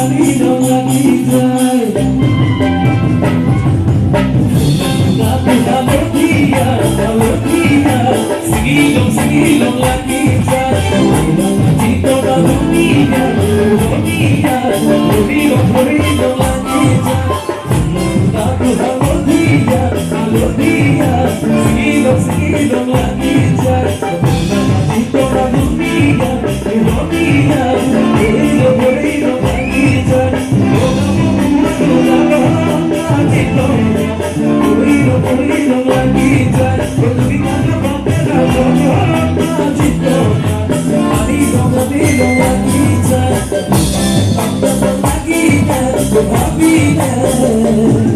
Dong lagi jai Kalau dia Sigilong lagi jai Cito na dunia Purilong lagi jai Kalau dia Sigilong lagi jai Cito na dunia Purilong lagi jai Purilong lagi jai Happiness